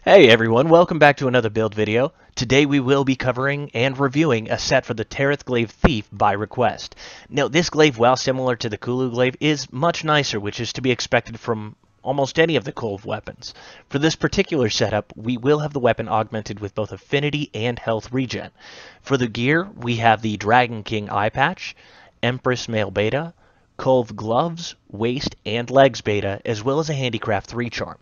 Hey everyone, welcome back to another build video. Today we will be covering and reviewing a set for the Taroth Glaive Thief by request. Now this glaive, while similar to the Kulu glaive, is much nicer, which is to be expected from almost any of the Kolv weapons. For this particular setup, we will have the weapon augmented with both affinity and health regen. For the gear, we have the Dragon King eye patch, Empress male beta, Kolv gloves, waist, and legs beta, as well as a handicraft 3 charm.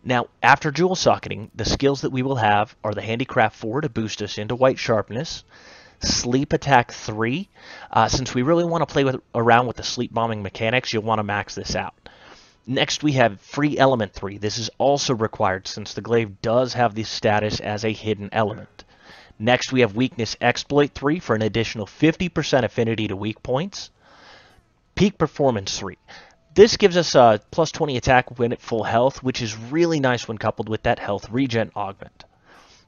Now, after jewel socketing, the skills that we will have are the Handicraft 4 to boost us into white sharpness, Sleep Attack 3. Since we really want to play around with the sleep bombing mechanics, you'll want to max this out. Next, we have Free Element 3. This is also required since the glaive does have this status as a hidden element. Next, we have Weakness Exploit 3 for an additional 50% affinity to weak points. Peak Performance 3. This gives us a plus 20 attack when at full health, which is really nice when coupled with that health regen augment.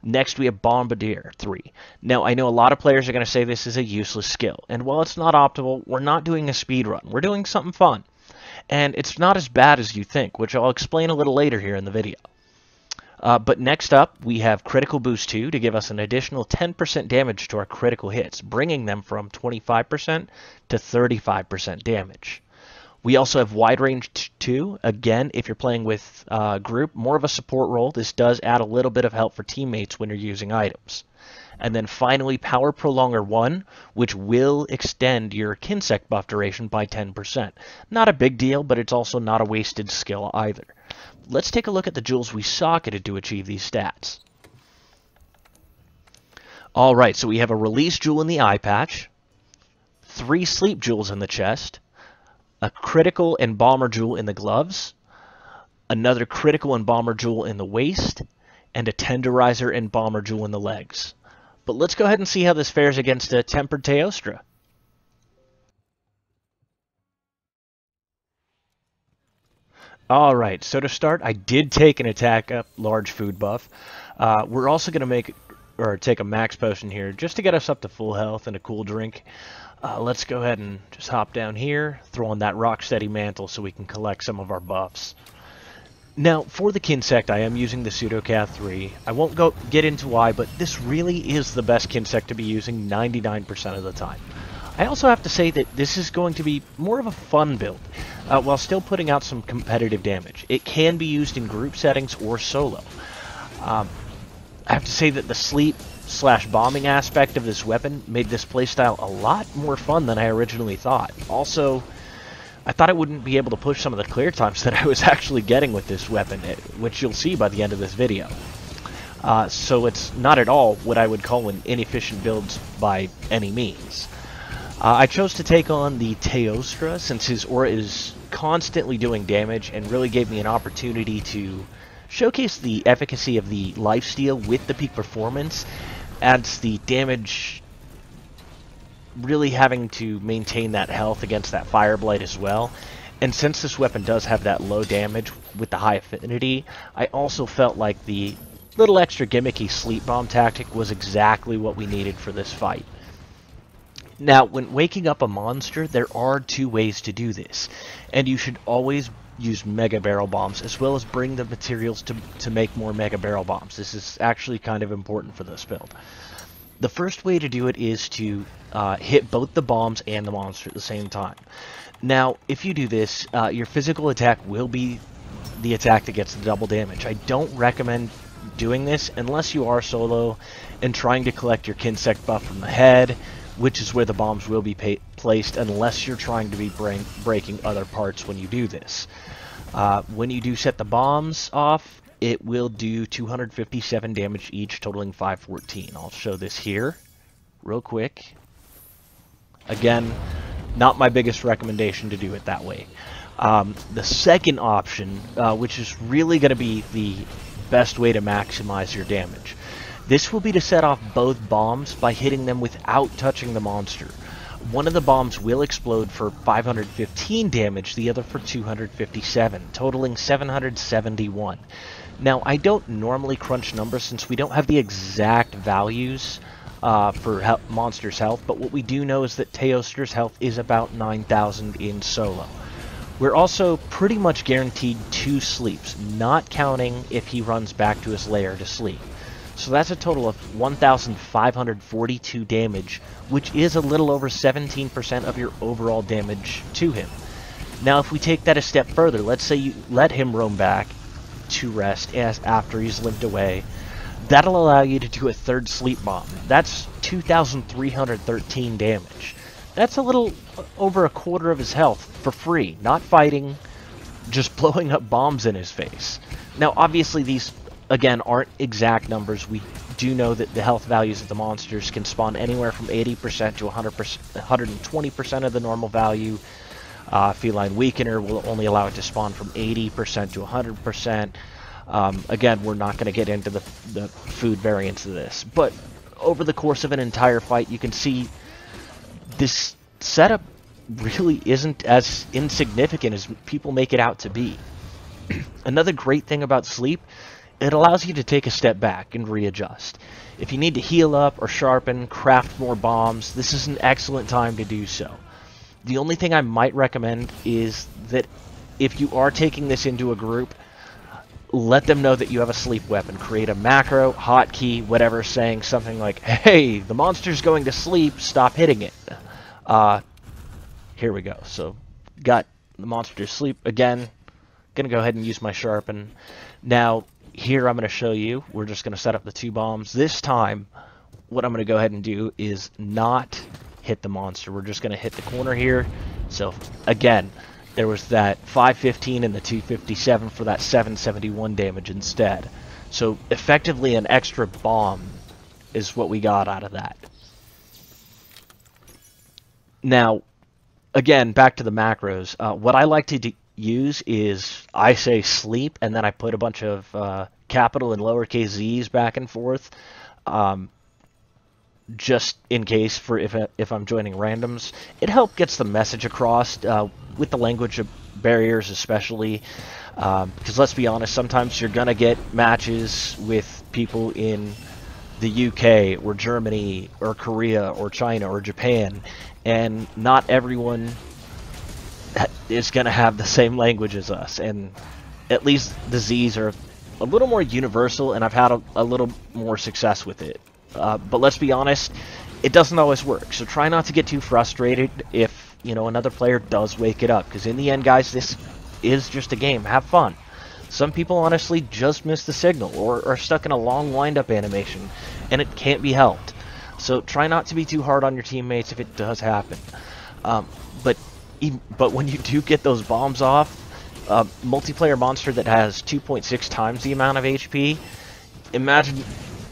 Next, we have Bombardier 3. Now, I know a lot of players are going to say this is a useless skill, and while it's not optimal, we're not doing a speed run. We're doing something fun. And it's not as bad as you think, which I'll explain a little later here in the video. But next up, we have Critical Boost 2 to give us an additional 10% damage to our critical hits, bringing them from 25% to 35% damage. We also have Wide Range 2. Again, if you're playing with group, more of a support role. This does add a little bit of help for teammates when you're using items. And then finally, Power Prolonger 1, which will extend your Kinsect buff duration by 10%. Not a big deal, but it's also not a wasted skill either. Let's take a look at the jewels we socketed to achieve these stats. Alright, so we have a Release Jewel in the eye patch, 3 Sleep Jewels in the chest, a Critical Embomber Jewel in the gloves, another Critical Embomber Jewel in the waist, and a Tenderizer Embomber Jewel in the legs. But let's go ahead and see how this fares against a Tempered Teostra. Alright, so to start, I did take an attack up large food buff. We're also going to take a max potion here just to get us up to full health and a cool drink. Let's go ahead and just hop down here, throw on that Rocksteady Mantle so we can collect some of our buffs. Now, for the Kinsect, I am using the Pseudocath 3. I won't get into why, but this really is the best Kinsect to be using 99% of the time. I also have to say that this is going to be more of a fun build, while still putting out some competitive damage. It can be used in group settings or solo. I have to say that the sleep/bombing aspect of this weapon made this playstyle a lot more fun than I originally thought. Also, I thought I wouldn't be able to push some of the clear times that I was actually getting with this weapon, which you'll see by the end of this video. So it's not at all what I would call an inefficient build by any means. I chose to take on the Teostra since his aura is constantly doing damage and really gave me an opportunity to showcase the efficacy of the lifesteal with the peak performance, adds the damage, really having to maintain that health against that fire blight as well. And since this weapon does have that low damage with the high affinity, I also felt like the little extra gimmicky sleep bomb tactic was exactly what we needed for this fight. Now, when waking up a monster, there are 2 ways to do this, and you should always use Mega Barrel Bombs, as well as bring the materials to make more Mega Barrel Bombs. This is actually kind of important for this build. The first way to do it is to hit both the bombs and the monster at the same time. Now, if you do this, your physical attack will be the attack that gets the double damage. I don't recommend doing this unless you are solo and trying to collect your Kinsect buff from the head, which is where the bombs will be placed unless you're trying to be breaking other parts when you do this. When you do set the bombs off, it will do 257 damage each, totaling 514. I'll show this here real quick. Again, not my biggest recommendation to do it that way. The second option, which is really going to be the best way to maximize your damage, this will be to set off both bombs by hitting them without touching the monster. One of the bombs will explode for 515 damage, the other for 257, totaling 771. Now, I don't normally crunch numbers since we don't have the exact values for monster's health, but what we do know is that Teostra's health is about 9,000 in solo. We're also pretty much guaranteed 2 sleeps, not counting if he runs back to his lair to sleep. So that's a total of 1,542 damage, which is a little over 17% of your overall damage to him. Now if we take that a step further, let's say you let him roam back to rest after he's limped away. That'll allow you to do a 3rd sleep bomb. That's 2,313 damage. That's a little over a quarter of his health for free, not fighting, just blowing up bombs in his face. Now obviously these, again, aren't exact numbers. We do know that the health values of the monsters can spawn anywhere from 80% to 120% of the normal value. Feline Weakener will only allow it to spawn from 80% to 100%. Again, we're not going to get into the food variants of this, but over the course of an entire fight, you can see this setup really isn't as insignificant as people make it out to be. Another great thing about sleep, it allows you to take a step back and readjust. If you need to heal up or sharpen, craft more bombs, this is an excellent time to do so. The only thing I might recommend is that if you are taking this into a group, let them know that you have a sleep weapon. Create a macro, hotkey, whatever, saying something like, hey, the monster's going to sleep, stop hitting it. Here we go. So, got the monster to sleep. Again, gonna go ahead and use my sharpen. Now, here I'm gonna show you, we're just gonna set up the 2 bombs. This time, what I'm gonna go ahead and do is not hit the monster. We're just gonna hit the corner here. So, again, there was that 515 and the 257 for that 771 damage instead. So effectively an extra bomb is what we got out of that. Now, again, back to the macros. What I like to use is I say sleep and then I put a bunch of capital and lowercase z's back and forth. Just in case for if I'm joining randoms. It helps gets the message across with the language barriers especially, because let's be honest, sometimes you're gonna get matches with people in the UK or Germany or Korea or China or Japan, and not everyone is gonna have the same language as us, and at least the Z's are a little more universal, and I've had a little more success with it. But let's be honest, it doesn't always work. So try not to get too frustrated if, you know, another player does wake it up. Because in the end, guys, this is just a game. Have fun. Some people honestly just miss the signal or are stuck in a long wind-up animation, and it can't be helped. So try not to be too hard on your teammates if it does happen. But when you do get those bombs off, multiplayer monster that has 2.6 times the amount of HP, imagine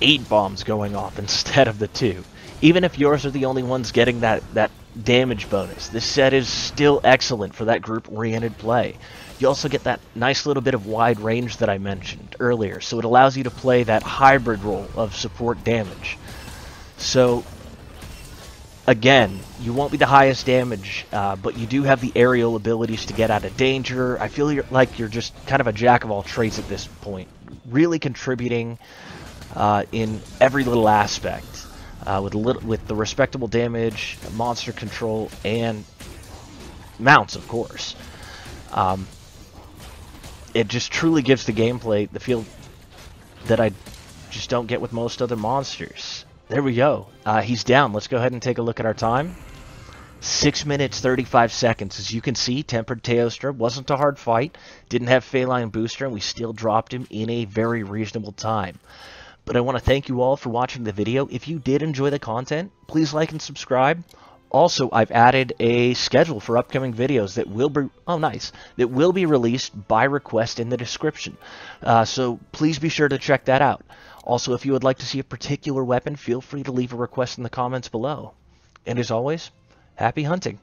8 bombs going off instead of the 2. Even if yours are the only ones getting that damage bonus, this set is still excellent for that group-oriented play. You also get that nice little bit of wide range that I mentioned earlier, so it allows you to play that hybrid role of support damage. So, again, you won't be the highest damage, but you do have the aerial abilities to get out of danger. I feel like you're just kind of a jack of all trades at this point, really contributing in every little aspect, with the respectable damage, monster control, and mounts, of course. It just truly gives the gameplay the feel that I just don't get with most other monsters. There we go. He's down. Let's go ahead and take a look at our time. 6 minutes, 35 seconds. As you can see, Tempered Teostra wasn't a hard fight, didn't have Feline Booster, and we still dropped him in a very reasonable time. But I want to thank you all for watching the video. If you did enjoy the content, please like and subscribe. Also, I've added a schedule for upcoming videos that will be released by request in the description. So please be sure to check that out. Also, if you would like to see a particular weapon, feel free to leave a request in the comments below. And as always, happy hunting.